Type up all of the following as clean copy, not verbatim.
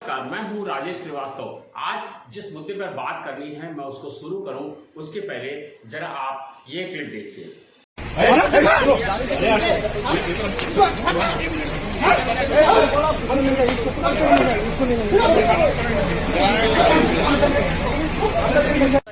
नमस्कार, मैं हूं राजेश श्रीवास्तव। आज जिस मुद्दे पर बात करनी है मैं उसको शुरू करूं उसके पहले जरा आप ये क्लिप देखिए।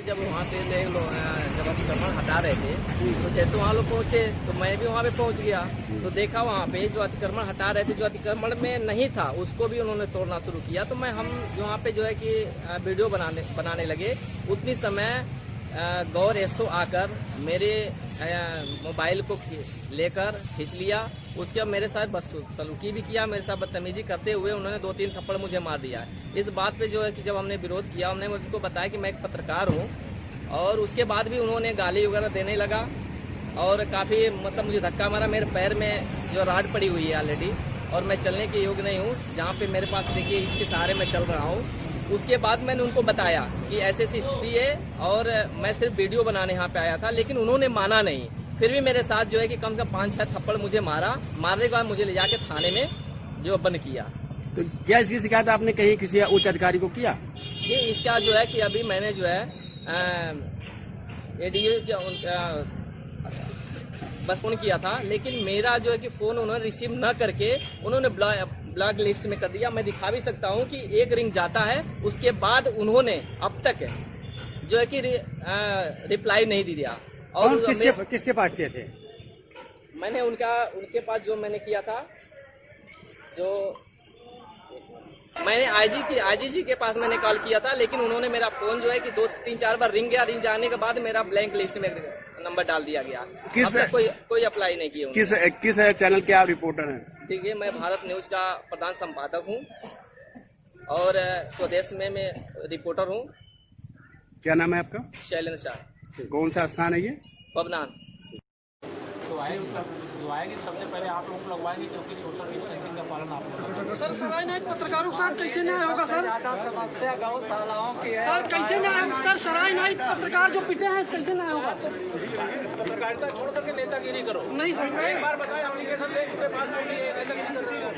जब वहाँ से जब अतिक्रमण हटा रहे थे तो जैसे वहाँ लोग पहुँचे तो मैं भी वहाँ पे पहुँच गया। तो देखा वहाँ पे जो अतिक्रमण हटा रहे थे, जो अतिक्रमण में नहीं था उसको भी उन्होंने तोड़ना शुरू किया। तो मैं हम वहाँ पे जो है कि वीडियो बनाने लगे। उतनी समय गौर एसओ आकर मेरे मोबाइल को लेकर खींच लिया। उसके बाद मेरे साथ बदसलूकी भी किया, मेरे साथ बदतमीजी करते हुए उन्होंने 2-3 थप्पड़ मुझे मार दिया। इस बात पे जो है कि जब हमने विरोध किया, हमने मुझको बताया कि मैं एक पत्रकार हूँ, और उसके बाद भी उन्होंने गाली वगैरह देने लगा और काफ़ी मतलब मुझे धक्का मारा। मेरे पैर में जो राड पड़ी हुई है ऑलरेडी, और मैं चलने के योग्य नहीं हूँ। जहाँ पे मेरे पास देखिए इसके सहारे मैं चल रहा हूँ। उसके बाद मैंने उनको बताया कि ऐसी स्थिति है और मैं सिर्फ वीडियो बनाने यहाँ पे आया था, लेकिन उन्होंने माना नहीं। फिर भी मेरे साथ जो है कि कम से कम 5-6 थप्पड़ मुझे मारा। मारने के बाद मुझे ले जाके थाने में जो बंद किया। तो क्या इसकी शिकायत आपने कहीं किसी उच्च अधिकारी को किया? जी, इसका जो है कि अभी मैंने जो है एडीओ बस फोन किया था, लेकिन मेरा जो है कि फोन उन्होंने रिसीव न करके उन्होंने ब्लॉक लिस्ट में कर दिया। मैं दिखा भी सकता हूं कि एक रिंग जाता है, उसके बाद उन्होंने अब तक जो है कि रिप्लाई नहीं दिया। और किसके पास किए थे? मैंने उनके पास जो मैंने किया था, जो मैंने आईजी जी के पास मैंने कॉल किया था, लेकिन उन्होंने मेरा फोन जो है कि 2-3-4 बार रिंग गया। रिंग जाने के बाद मेरा ब्लैंक लिस्ट में नंबर डाल दिया गया। कोई अप्लाई नहीं किया। किस चैनल के आप रिपोर्टर हैं? देखिए, मैं भारत न्यूज का प्रधान संपादक हूँ और स्वदेश में मैं रिपोर्टर हूँ। क्या नाम है आपका? शैलेंद्र शाह। कौन सा स्थान है ये? पवनान। जो आएगी सबसे पहले आप लोग लगवाएंगे, क्योंकि सोशल डिस्टेंसिंग का पालन आप लोग। सर, सराय नायक पत्रकारों के साथ कैसे न्याय होगा सर? ज्यादा समस्या गौशालाओं की है सर, कैसे न्याय? सर, सराय नायक पत्रकार जो पिटे हैं, कैसे न्याय होगा? पत्रकारिता छोड़ करके नेतागिरी करो। नहीं सर, एक बार बताए एप्लीकेशन दे चुके पास नेतागिरी कर रहे हो।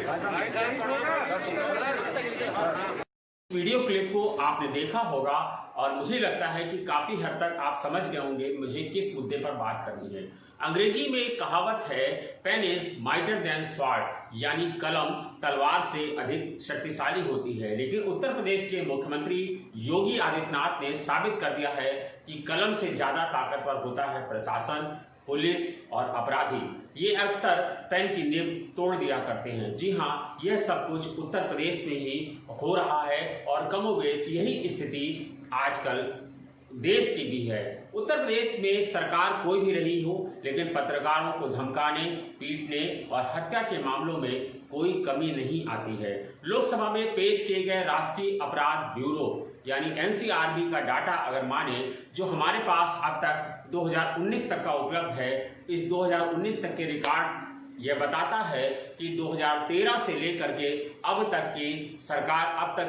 वीडियो क्लिप को आपने देखा होगा और मुझे लगता है कि काफी हद तक आप समझ गए होंगे मुझे किस मुद्दे पर बात करनी है। अंग्रेजी में एक कहावत है, pen is mightier than sword, यानी कलम तलवार से अधिक शक्तिशाली होती है। लेकिन उत्तर प्रदेश के मुख्यमंत्री योगी आदित्यनाथ ने साबित कर दिया है कि कलम से ज्यादा ताकतवर होता है प्रशासन, पुलिस और अपराधी। ये अक्सर पेन की नींव तोड़ दिया करते हैं। जी हाँ, यह सब कुछ उत्तर प्रदेश में ही हो रहा है और कमोबेश यही स्थिति आजकल देश की भी है। उत्तर प्रदेश में सरकार कोई भी रही हो, लेकिन पत्रकारों को धमकाने, पीटने और हत्या के मामलों में कोई कमी नहीं आती है। लोकसभा में पेश किए गए राष्ट्रीय अपराध ब्यूरो यानी एनसीआरबी का डाटा अगर माने, जो हमारे पास अब तक 2019 तक का उपलब्ध है, इस 2019 तक के रिकॉर्ड यह बताता है कि 2013 से लेकर के अब तक की सरकार, अब तक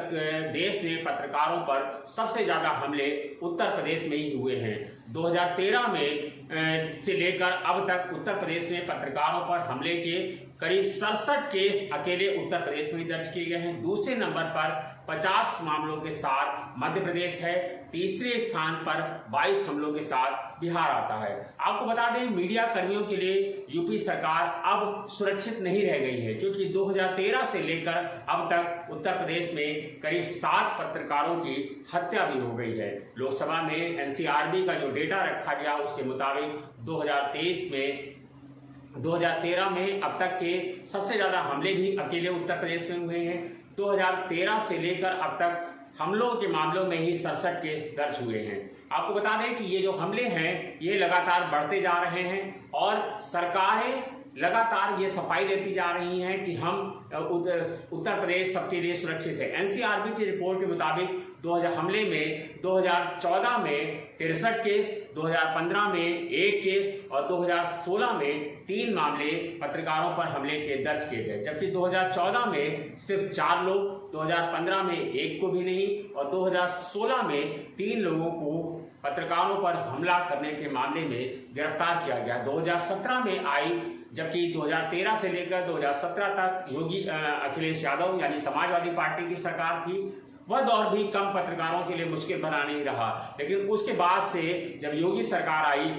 देश में पत्रकारों पर सबसे ज्यादा हमले उत्तर प्रदेश में ही हुए हैं। 2013 में से लेकर अब तक उत्तर प्रदेश में पत्रकारों पर हमले के करीब 67 केस अकेले उत्तर प्रदेश में दर्ज किए गए हैं। दूसरे नंबर पर 50 मामलों के साथ मध्य प्रदेश है। तीसरे स्थान पर 22 हमलों के साथ बिहार आता है। आपको बता दें, मीडिया कर्मियों के लिए यूपी सरकार अब सुरक्षित नहीं रह गई है, क्योंकि 2013 से लेकर अब तक उत्तर प्रदेश में करीब 7 पत्रकारों की हत्या भी हो गई है। लोकसभा में एनसीआरबी का जो डेटा रखा गया उसके मुताबिक 2013 में अब तक के सबसे ज्यादा हमले भी अकेले उत्तर प्रदेश में हुए हैं। 2013 से लेकर अब तक हमलों के मामलों में ही 67 केस दर्ज हुए हैं। आपको बता दें कि ये जो हमले हैं ये लगातार बढ़ते जा रहे हैं और सरकारें लगातार ये सफाई देती जा रही हैं कि हम उत्तर प्रदेश सबके लिए सुरक्षित है। एनसीआरबी की रिपोर्ट के मुताबिक 2000 हमले में 2014 में 63 केस, 2015 में 1 केस और 2016 में 3 मामले पत्रकारों पर हमले के दर्ज किए गए, जबकि 2014 में सिर्फ 4 लोग, 2015 में 1 को भी नहीं और 2016 में 3 लोगों को पत्रकारों पर हमला करने के मामले में गिरफ्तार किया गया। 2017 में आई जबकि 2013 से लेकर 2017 तक योगी अखिलेश यादव यानी समाजवादी पार्टी की सरकार थी। वह दौर भी कम पत्रकारों के लिए मुश्किल बना नहीं रहा, लेकिन उसके बाद से जब योगी सरकार आई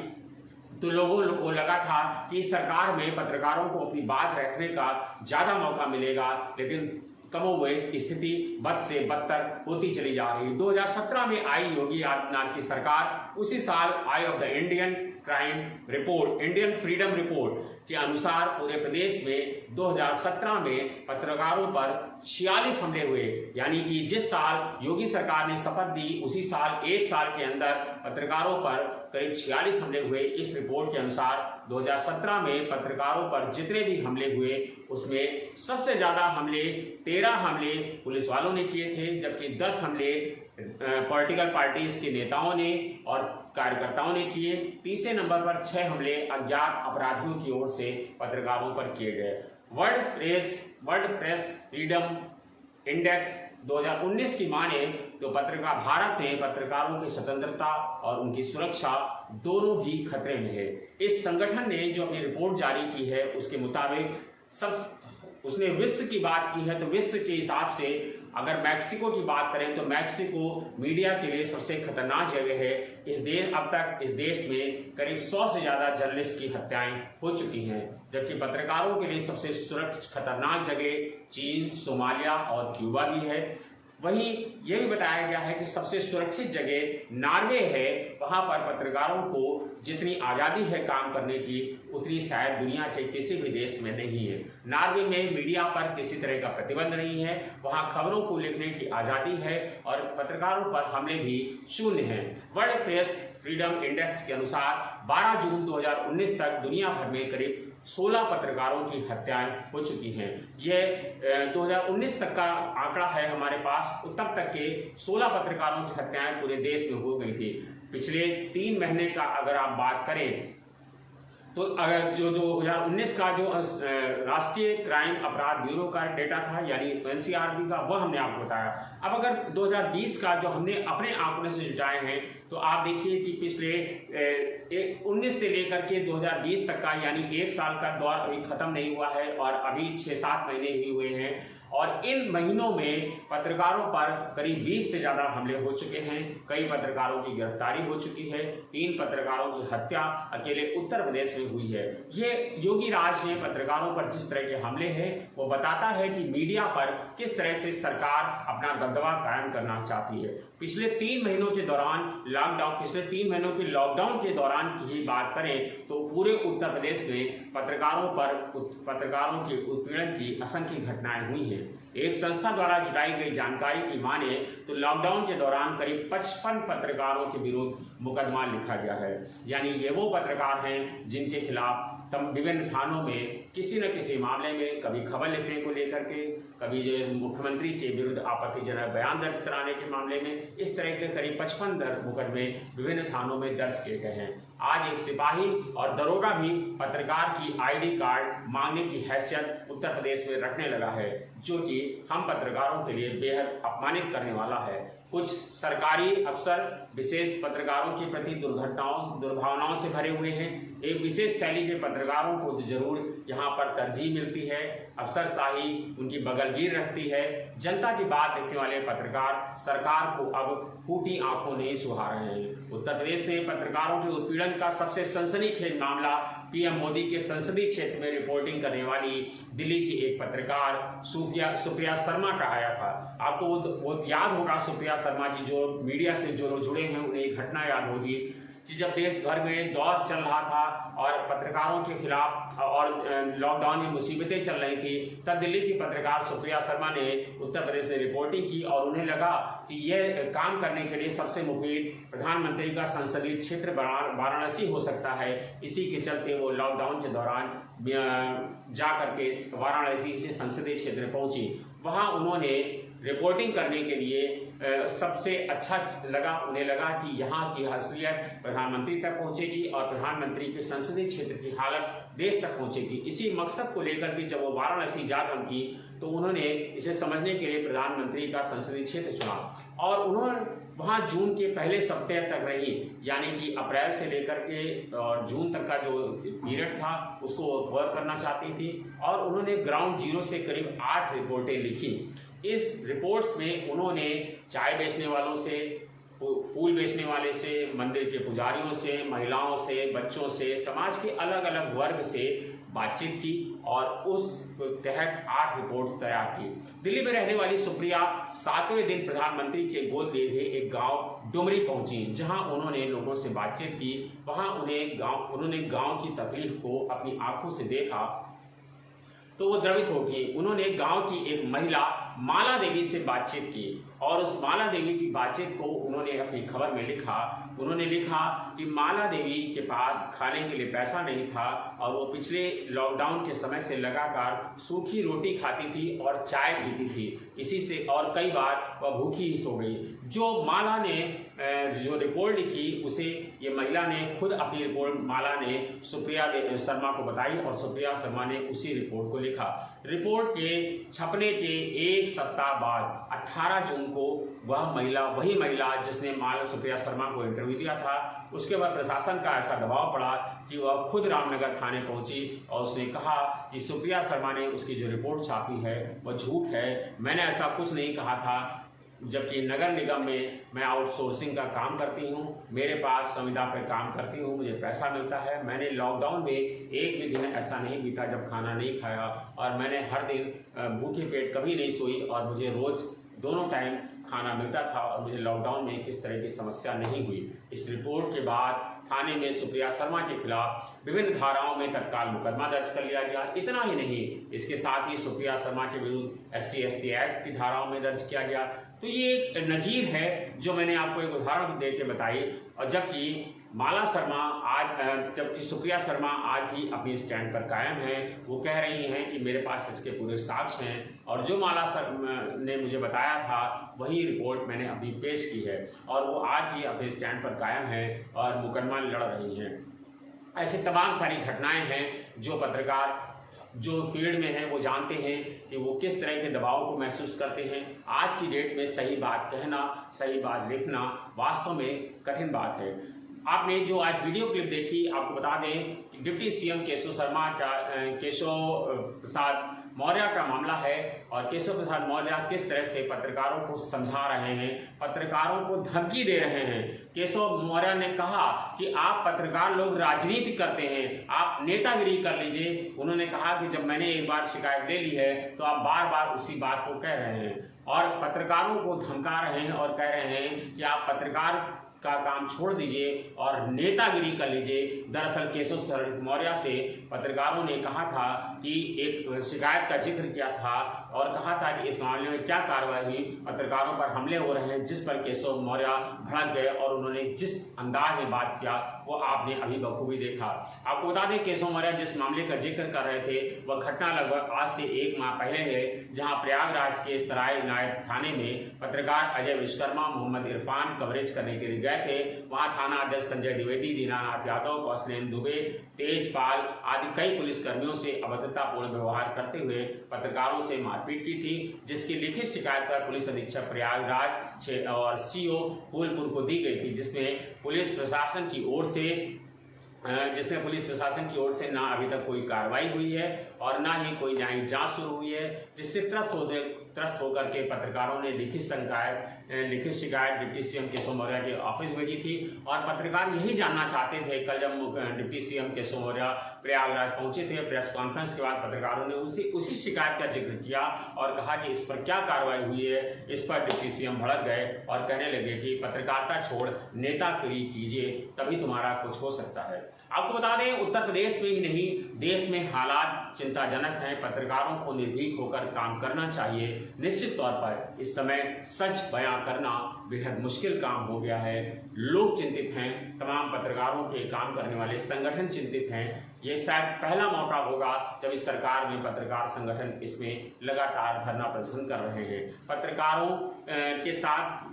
तो लोगों को लगा था कि सरकार में पत्रकारों को अपनी बात रखने का ज्यादा मौका मिलेगा, लेकिन कमोबेश स्थिति बद से बदतर होती चली जा रही। 2017 में आई योगी आदित्यनाथ की सरकार, उसी साल eye of the Indian crime report, Indian freedom report के अनुसार पूरे प्रदेश में 2017 में पत्रकारों पर 46 हमले हुए, यानी कि जिस साल योगी सरकार ने शपथ दी उसी साल एक साल के अंदर पत्रकारों पर करीब 46 हमले हुए। इस रिपोर्ट के अनुसार 2017 में पत्रकारों पर जितने भी हमले हुए उसमें सबसे ज्यादा हमले 13 हमले पुलिस वालों ने किए थे, जबकि 10 हमले पॉलिटिकल पार्टीज के नेताओं ने और कार्यकर्ताओं ने किए। तीसरे नंबर पर 6 हमले अज्ञात अपराधियों की ओर से पत्रकारों पर किए गए। वर्ल्ड प्रेस फ्रीडम इंडेक्स 2019 की माने तो भारत में पत्रकारों की स्वतंत्रता और उनकी सुरक्षा दोनों ही खतरे में है। इस संगठन ने जो अपनी रिपोर्ट जारी की है उसके मुताबिक उसने विश्व की बात की है, तो विश्व के हिसाब से अगर मैक्सिको की बात करें तो मैक्सिको मीडिया के लिए सबसे खतरनाक जगह है। अब तक इस देश में करीब 100 से ज्यादा जर्नलिस्ट की हत्याएं हो चुकी हैं, जबकि पत्रकारों के लिए सबसे खतरनाक जगह चीन, सोमालिया और क्यूबा भी है। वहीं यह भी बताया गया है कि सबसे सुरक्षित जगह नॉर्वे है। वहां पर पत्रकारों को जितनी आज़ादी है काम करने की उतनी शायद दुनिया के किसी भी देश में नहीं है। नॉर्वे में मीडिया पर किसी तरह का प्रतिबंध नहीं है, वहां खबरों को लिखने की आज़ादी है और पत्रकारों पर हमले भी शून्य हैं। वर्ल्ड प्रेस फ्रीडम इंडेक्स के अनुसार 12 जून 2019 तक दुनिया भर में करीब 16 पत्रकारों की हत्याएं हो चुकी हैं। यह 2019 तक का आंकड़ा है हमारे पास, तब तक के 16 पत्रकारों की हत्याएं पूरे देश में हो गई थी। पिछले 3 महीने का अगर आप बात करें तो अगर जो 2019 का जो राष्ट्रीय क्राइम अपराध ब्यूरो का डेटा था यानी एनसीआरबी का, वह हमने आपको बताया। अब अगर 2020 का जो हमने अपने आंकड़े से जुटाए हैं तो आप देखिए कि पिछले 19 से लेकर के 2020 तक का यानी 1 साल का दौर अभी खत्म नहीं हुआ है और अभी 6-7 महीने ही हुए हैं, और इन महीनों में पत्रकारों पर करीब 20 से ज्यादा हमले हो चुके हैं। कई पत्रकारों की गिरफ्तारी हो चुकी है। 3 पत्रकारों की हत्या अकेले उत्तर प्रदेश में हुई है। ये योगी राज में पत्रकारों पर जिस तरह के हमले हैं वो बताता है कि मीडिया पर किस तरह से सरकार अपना दबदबा कायम करना चाहती है। पिछले 3 महीनों के दौरान पिछले 3 महीनों के लॉकडाउन के दौरान की ही बात करें तो पूरे उत्तर प्रदेश में पत्रकारों के उत्पीड़न की असंख्य घटनाएं हुई हैं। एक संस्था द्वारा जुटाई गई जानकारी की माने तो लॉकडाउन के दौरान करीब 55 पत्रकारों के विरुद्ध मुकदमा लिखा गया है। यानी ये वो पत्रकार हैं जिनके खिलाफ विभिन्न थानों में किसी न किसी मामले में कभी खबर लिखने को लेकर के, कभी जो मुख्यमंत्री के विरुद्ध आपत्तिजनक बयान दर्ज कराने के मामले में, इस तरह के करीब 55 मुकदमे विभिन्न थानों में दर्ज किए गए हैं। आज एक सिपाही और दरोगा भी पत्रकार की आईडी कार्ड मांगने की हैसियत उत्तर प्रदेश में रखने लगा है, जो कि हम पत्रकारों के लिए बेहद अपमानित करने वाला है। कुछ सरकारी अफसर विशेष पत्रकारों के प्रति दुर्भावनाओं से भरे हुए हैं। एक विशेष शैली के पत्रकारों को जरूर यहाँ पर तरजीह मिलती है, अफसरशाही उनकी बगलगीर रखती है। जनता की बात लिखने वाले पत्रकार सरकार को अब फूटी आंखों नहीं सुहा रहे हैं। उत्तर प्रदेश में पत्रकारों के उत्पीड़न का सबसे सनसनीखेज मामला पीएम मोदी के संसदीय क्षेत्र में रिपोर्टिंग करने वाली दिल्ली की एक पत्रकार सुप्रिया शर्मा का आया था। आपको वो याद होगा, सुप्रिया शर्मा जी जो मीडिया से जो जुड़े हैं उन्हें एक घटना याद होगी कि जब देश भर में दौर चल रहा था और पत्रकारों के खिलाफ और लॉकडाउन में मुसीबतें चल रही थी, तब दिल्ली की पत्रकार सुप्रिया शर्मा ने उत्तर प्रदेश में रिपोर्टिंग की और उन्हें लगा कि यह काम करने के लिए सबसे मुफीद प्रधानमंत्री का संसदीय क्षेत्र वाराणसी हो सकता है। इसी के चलते वो लॉकडाउन के दौरान जा करके वाराणसी से संसदीय क्षेत्र पहुंची। वहां उन्होंने रिपोर्टिंग करने के लिए सबसे अच्छा लगा। उन्हें लगा कि यहाँ की असलियत प्रधानमंत्री तक पहुँचेगी और प्रधानमंत्री के संसदीय क्षेत्र की हालत देश तक पहुँचेगी। इसी मकसद को लेकर के जब वो वाराणसी जा पहुंची तो उन्होंने इसे समझने के लिए प्रधानमंत्री का संसदीय क्षेत्र चुना और उन्होंने वहाँ जून के पहले सप्ताह तक रही, यानी कि अप्रैल से लेकर के और जून तक का जो पीरियड था उसको कवर करना चाहती थी और उन्होंने ग्राउंड जीरो से करीब 8 रिपोर्टें लिखी। इस रिपोर्ट्स में उन्होंने चाय बेचने वालों से, फूल बेचने वाले से, मंदिर के पुजारियों से, महिलाओं से, बच्चों से, समाज के अलग अलग वर्ग से बातचीत की और उस तहत 8 रिपोर्ट तैयार की। दिल्ली में रहने वाली सुप्रिया 7वें दिन प्रधानमंत्री के गोद लिए हुए एक गांव डुमरी पहुंची, जहां उन्होंने लोगों से बातचीत की। वहां उन्होंने गांव की तकलीफ को अपनी आंखों से देखा तो वो द्रवित हो गई। उन्होंने गांव की एक महिला माला देवी से बातचीत की और उस माला देवी की बातचीत को उन्होंने अपनी खबर में लिखा। उन्होंने लिखा कि माला देवी के पास खाने के लिए पैसा नहीं था और वो पिछले लॉकडाउन के समय से लगातार सूखी रोटी खाती थी और चाय पीती थी, इसी से और कई बार वह भूखी ही सो गई। जो माला ने जो रिपोर्ट लिखी उसे ये महिला ने खुद अपनी रिपोर्ट माला ने सुप्रिया शर्मा को बताई और सुप्रिया शर्मा ने उसी रिपोर्ट को लिखा। रिपोर्ट के छपने के एक सप्ताह बाद 18 जून को वही महिला जिसने सुप्रिया शर्मा को इंटरव्यू दिया था, उसके बाद प्रशासन का ऐसा दबाव पड़ा कि वह खुद रामनगर थाने पहुंची और उसने कहा कि सुप्रिया शर्मा ने उसकी जो रिपोर्ट छापी है वह झूठ है, मैंने ऐसा कुछ नहीं कहा था। जबकि नगर निगम में मैं आउटसोर्सिंग का काम करती हूँ, मेरे पास संविदा पर काम करती हूँ, मुझे पैसा मिलता है। मैंने लॉकडाउन में एक भी दिन ऐसा नहीं बीता जब खाना नहीं खाया और मैंने हर दिन भूखे पेट कभी नहीं सोई और मुझे रोज़ दोनों टाइम खाना मिलता था और मुझे लॉकडाउन में किस तरह की समस्या नहीं हुई। इस रिपोर्ट के बाद थाने में सुप्रिया शर्मा के खिलाफ विभिन्न धाराओं में तत्काल मुकदमा दर्ज कर लिया गया। इतना ही नहीं, इसके साथ ही सुप्रिया शर्मा के विरुद्ध SC/ST एक्ट की धाराओं में दर्ज किया गया। तो ये एक नजीर है जो मैंने आपको एक उदाहरण दे के बताई। और जबकि सुप्रिया शर्मा आज भी अपनी स्टैंड पर कायम है। वो कह रही हैं कि मेरे पास इसके पूरे साक्ष्य हैं और जो माला ने मुझे बताया था वही रिपोर्ट मैंने अभी पेश की है और वो आज भी अपने स्टैंड पर कायम है और मुकदमा लड़ रही हैं। ऐसे तमाम सारी घटनाएं हैं जो पत्रकार जो फील्ड में हैं वो जानते हैं कि वो किस तरह के दबाव को महसूस करते हैं। आज की डेट में सही बात कहना, सही बात लिखना वास्तव में कठिन बात है। आपने जो आज वीडियो क्लिप देखी, आपको बता दें कि डिप्टी CM केशव प्रसाद मौर्य का मामला है और केशव प्रसाद मौर्य किस तरह से पत्रकारों को समझा रहे हैं, पत्रकारों को धमकी दे रहे हैं। केशव मौर्य ने कहा कि आप पत्रकार लोग राजनीति करते हैं, आप नेतागिरी कर लीजिए। उन्होंने कहा कि जब मैंने एक बार शिकायत ले ली है तो आप बार बार उसी बात को कह रहे हैं और पत्रकारों को धमका रहे हैं और कह रहे हैं कि आप पत्रकार का काम छोड़ दीजिए और नेतागिरी कर लीजिए। दरअसल केशव मौर्य से पत्रकारों ने कहा था कि एक शिकायत का जिक्र किया था और कहा था कि इस मामले में क्या कार्रवाई हुई, पत्रकारों पर हमले हो रहे हैं, जिस पर केशव मौर्य भड़क गए और उन्होंने जिस अंदाज में बात किया वो आपने अभी बखूबी देखा। आपको बता दें केशव मौर्य जिस मामले का जिक्र कर रहे थे वह घटना लगभग आज से 1 माह पहले है, जहां प्रयागराज के सराय इनायत थाने में पत्रकार अजय विश्वकर्मा, मोहम्मद इरफान कवरेज करने के लिए गए थे। वहां थाना अध्यक्ष संजय द्विवेदी, दीनानाथ यादव, कौशलेन दुबे, तेजपाल आदि कई पुलिसकर्मियों से अभद्रतापूर्ण व्यवहार करते हुए पत्रकारों से मारपीट की थी, जिसकी लिखित शिकायत पर पुलिस अधीक्षक प्रयागराज और CO फूलपुर को दी गई थी, जिसमें पुलिस प्रशासन की ओर से ना अभी तक कोई कार्रवाई हुई है और ना ही कोई न्यायिक जांच शुरू हुई है, जिससे त्रस्त होकर के पत्रकारों ने लिखित शिकायत डिप्टी CM केशव मौर्य के ऑफिस भेजी थी। और पत्रकार यही जानना चाहते थे। कल जब डिप्टी CM केशव मौर्य प्रयागराज पहुंचे थे, प्रेस कॉन्फ्रेंस के बाद पत्रकारों ने उसी शिकायत का जिक्र किया और कहा कि इस पर क्या कार्रवाई हुई है। इस पर डिप्टी CM भड़क गए और कहने लगे कि पत्रकारिता छोड़ नेतागिरी कीजिए, तभी तुम्हारा कुछ हो सकता है। आपको बता दें उत्तर प्रदेश में ही नहीं देश में हालात चिंताजनक हैं। पत्रकारों को निर्भीक होकर काम करना चाहिए। निश्चित तौर पर इस समय सच बयां करना बेहद मुश्किल काम हो गया है। लोग चिंतित हैं, तमाम पत्रकारों के काम करने वाले संगठन चिंतित हैं। ये शायद पहला मौका होगा जब इस सरकार में पत्रकार संगठन इसमें लगातार धरना प्रदर्शन कर रहे हैं। पत्रकारों के साथ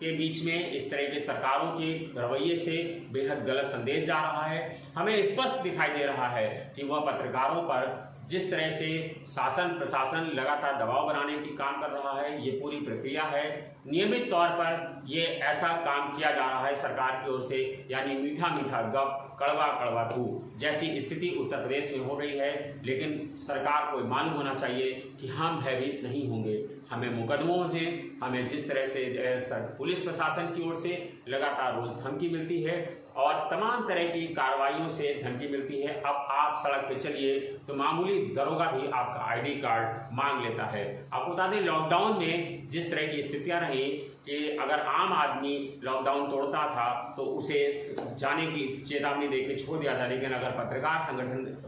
के बीच में इस तरह के सरकारों के रवैये से बेहद गलत संदेश जा रहा है। हमें स्पष्ट दिखाई दे रहा है कि वह पत्रकारों पर जिस तरह से शासन प्रशासन लगातार दबाव बनाने की काम कर रहा है, ये पूरी प्रक्रिया है। नियमित तौर पर ये ऐसा काम किया जा रहा है सरकार की ओर से, यानी मीठा मीठा गप कड़वा कड़वा थू जैसी स्थिति उत्तर प्रदेश में हो रही है। लेकिन सरकार को मालूम होना चाहिए कि हम भयभीत नहीं होंगे। हमें मुकदमों में हमें जिस तरह से पुलिस प्रशासन की ओर से लगातार रोज धमकी मिलती है और तमाम तरह की कार्रवाइयों से धमकी मिलती है। अब आप सड़क पे चलिए तो मामूली दरोगा भी आपका आईडी कार्ड मांग लेता है। आपको बता दें, लॉकडाउन में जिस तरह की स्थितियां रही कि अगर आम आदमी लॉकडाउन तोड़ता था तो उसे जाने की चेतावनी देकर छोड़ दिया था, लेकिन अगर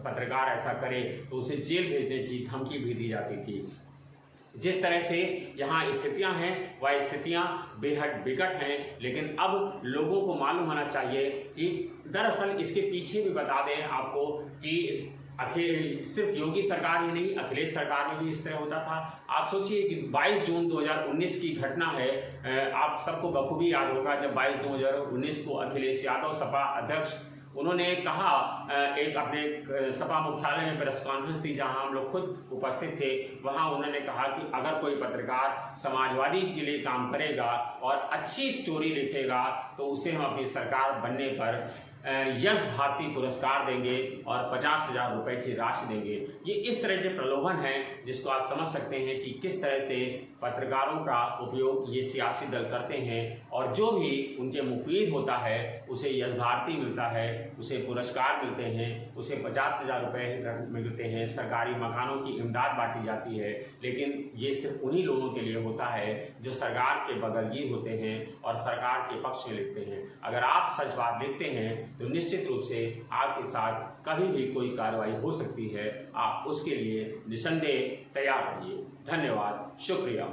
पत्रकार ऐसा करे तो उसे जेल भेजने की धमकी भी दी जाती थी। जिस तरह से यहाँ स्थितियां हैं वह स्थितियां बेहद विकट हैं। लेकिन अब लोगों को मालूम होना चाहिए कि दरअसल इसके पीछे भी बता दें आपको कि सिर्फ योगी सरकार ही नहीं, अखिलेश सरकार में भी इस तरह होता था। आप सोचिए कि 22 जून 2019 की घटना है। आप सबको बखूबी याद होगा जब 22 जून 2019 को अखिलेश यादव सपा अध्यक्ष उन्होंने कहा, एक अपने सपा मुख्यालय में प्रेस कॉन्फ्रेंस थी जहां हम लोग खुद उपस्थित थे, वहां उन्होंने कहा कि अगर कोई पत्रकार समाजवादी के लिए काम करेगा और अच्छी स्टोरी लिखेगा तो उसे हम अपनी सरकार बनने पर यश भारती पुरस्कार देंगे और 50,000 रुपए की राशि देंगे। ये इस तरह के प्रलोभन है जिसको आप समझ सकते हैं कि किस तरह से पत्रकारों का उपयोग ये सियासी दल करते हैं और जो भी उनके मुफीद होता है उसे यश भारती मिलता है, उसे पुरस्कार मिलते हैं, उसे 50,000 रुपए मिलते हैं, सरकारी मकानों की इमदाद बांटी जाती है। लेकिन ये सिर्फ उन्हीं लोगों के लिए होता है जो सरकार के बगलगीर होते हैं और सरकार के पक्ष में लिखते हैं। अगर आप सच बात लिखते हैं तो निश्चित रूप से आपके साथ कभी भी कोई कार्रवाई हो सकती है। आप उसके लिए निसंदेह तैयार रहिए। धन्यवाद, शुक्रिया।